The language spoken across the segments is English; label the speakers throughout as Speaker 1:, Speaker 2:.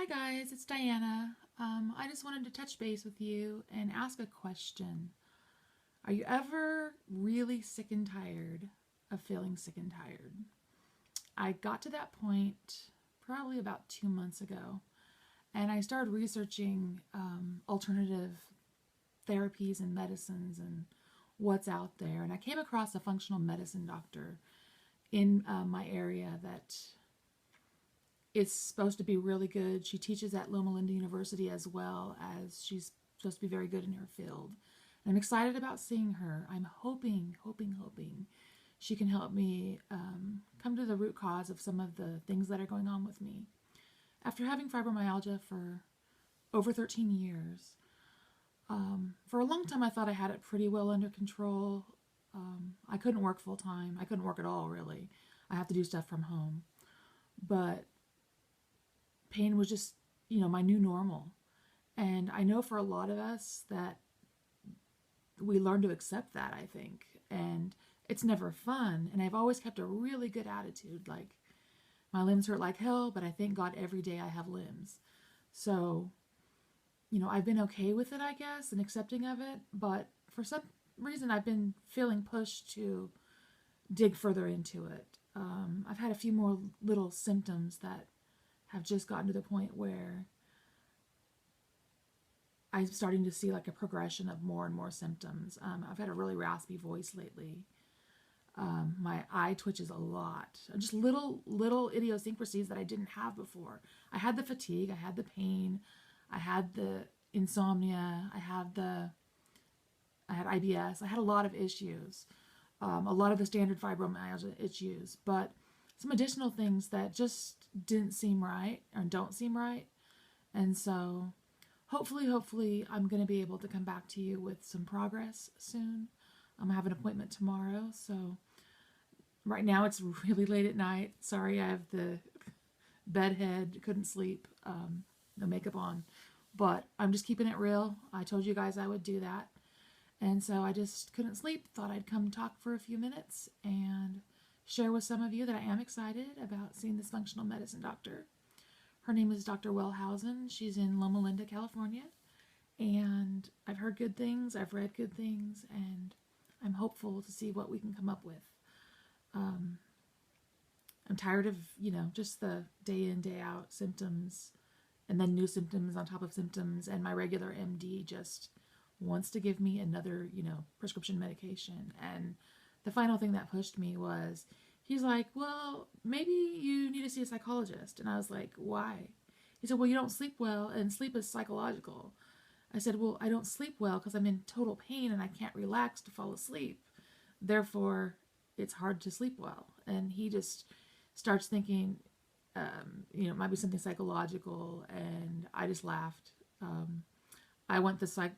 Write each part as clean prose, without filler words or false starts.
Speaker 1: guys, it's Diana. I just wanted to touch base with you and ask a question. Are you ever really sick and tired of feeling sick and tired? I got to that point probably about 2 months ago, and I started researching alternative therapies and medicines and what's out there. And I came across a functional medicine doctor in my area that is supposed to be really good. She teaches at Loma Linda University as well as she's supposed to be very good in her field. And I'm excited about seeing her. I'm hoping she can help me come to the root cause of some of the things that are going on with me. After having fibromyalgia for over 13 years, for a long time I thought I had it pretty well under control. I couldn't work full time. I couldn't work at all, really. I have to do stuff from home. But pain was just, my new normal. And I know for a lot of us that we learn to accept that, I think. And it's never fun. And I've always kept a really good attitude. Like, my limbs hurt like hell, but I thank God every day I have limbs. So, I've been okay with it, I guess, and accepting of it. But for some reason, I've been feeling pushed to dig further into it. I've had a few more little symptoms that have just gotten to the point where I'm starting to see like a progression of more and more symptoms. I've had a really raspy voice lately. My eye twitches a lot. Just little idiosyncrasies that I didn't have before. I had the fatigue, I had the pain, I had the insomnia, I had IBS. I had a lot of issues. A lot of the standard fibromyalgia issues, but some additional things that just didn't seem right or don't seem right. And so hopefully I'm going to be able to come back to you with some progress soon. I have an appointment tomorrow, so right now it's really late at night. Sorry, I have the bedhead, couldn't sleep, no makeup on, but I'm just keeping it real. I told you guys I would do that. And so I just couldn't sleep. Thought I'd come talk for a few minutes and share with some of you that I am excited about seeing this functional medicine doctor. Her name is Dr. Wellhausen. She's in Loma Linda, California. And I've heard good things. I've read good things. And I'm hopeful to see what we can come up with. I'm tired of, just the day in, day out symptoms. And then new symptoms on top of symptoms. And my regular MD just wants to give me another, prescription medication. And the final thing that pushed me was, he's like, well, maybe you need to see a psychologist. And I was like, why? He said, well, you don't sleep well, and sleep is psychological. I said, well, I don't sleep well because I'm in total pain and I can't relax to fall asleep. Therefore, it's hard to sleep well. And he just starts thinking, it might be something psychological. And I just laughed. I went the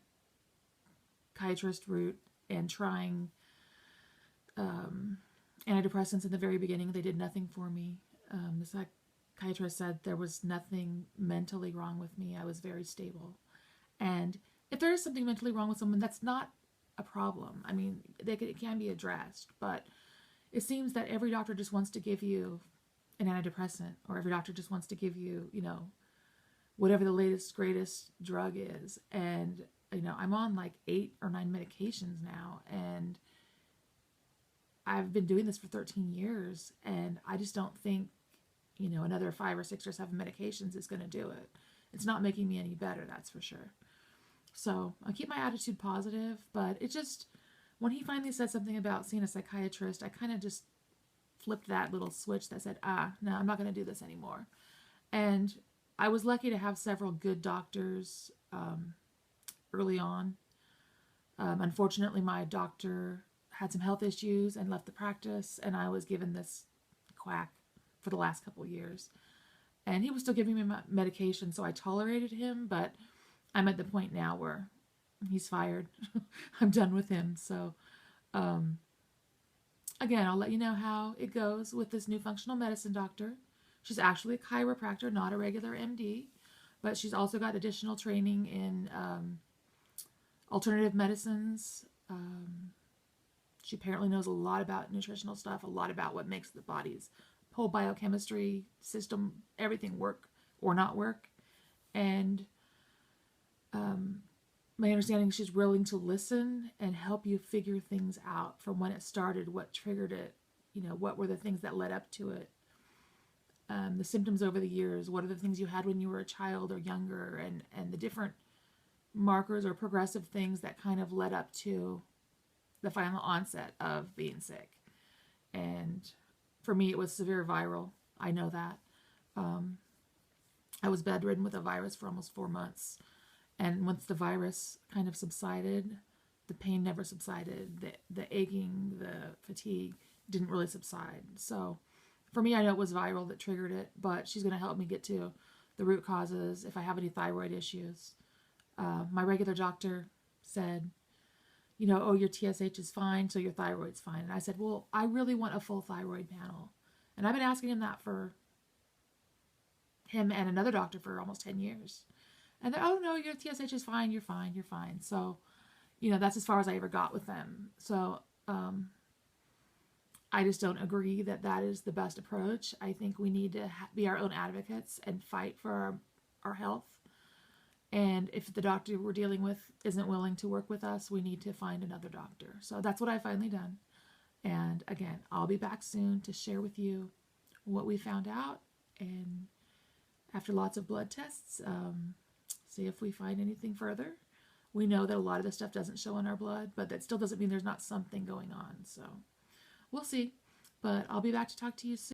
Speaker 1: psychiatrist route and trying antidepressants in the very beginning. They did nothing for me. The psychiatrist said there was nothing mentally wrong with me. I was very stable. And if there is something mentally wrong with someone, that's not a problem. I mean, it can be addressed, but it seems that every doctor just wants to give you an antidepressant, or every doctor just wants to give you, whatever the latest, greatest drug is. And I'm on like 8 or 9 medications now, and I've been doing this for 13 years, and I just don't think, another 5 or 6 or 7 medications is going to do it. It's not making me any better, that's for sure. So I keep my attitude positive, but it just, when he finally said something about seeing a psychiatrist, I kind of just flipped that little switch that said, no, I'm not going to do this anymore. And I was lucky to have several good doctors early on. Unfortunately, my doctor had some health issues and left the practice, and I was given this quack for the last couple of years. And he was still giving me medication, so I tolerated him, but I'm at the point now where he's fired. I'm done with him. So, again, I'll let you know how it goes with this new functional medicine doctor. She's actually a chiropractor, not a regular MD, but she's also got additional training in alternative medicines. She apparently knows a lot about nutritional stuff, a lot about what makes the body's whole biochemistry system, everything work or not work. And my understanding is she's willing to listen and help you figure things out from when it started, what triggered it, what were the things that led up to it, the symptoms over the years, what are the things you had when you were a child or younger, and the different markers or progressive things that kind of led up to the final onset of being sick. And for me, it was severe viral. I know that. I was bedridden with a virus for almost 4 months. And once the virus kind of subsided, the pain never subsided. The aching, the fatigue didn't really subside. So for me, I know it was viral that triggered it, but she's going to help me get to the root causes if I have any thyroid issues. My regular doctor said, oh, your TSH is fine, so your thyroid's fine. And I said, well, I really want a full thyroid panel. And I've been asking him that for him and another doctor for almost 10 years. And they're, oh, no, your TSH is fine, you're fine, you're fine. So, that's as far as I ever got with them. So, I just don't agree that that is the best approach. I think we need to be our own advocates and fight for our health. And if the doctor we're dealing with isn't willing to work with us, we need to find another doctor. So that's what I've finally done. And again, I'll be back soon to share with you what we found out. And after lots of blood tests, see if we find anything further. We know that a lot of this stuff doesn't show in our blood, but that still doesn't mean there's not something going on. So we'll see. But I'll be back to talk to you soon.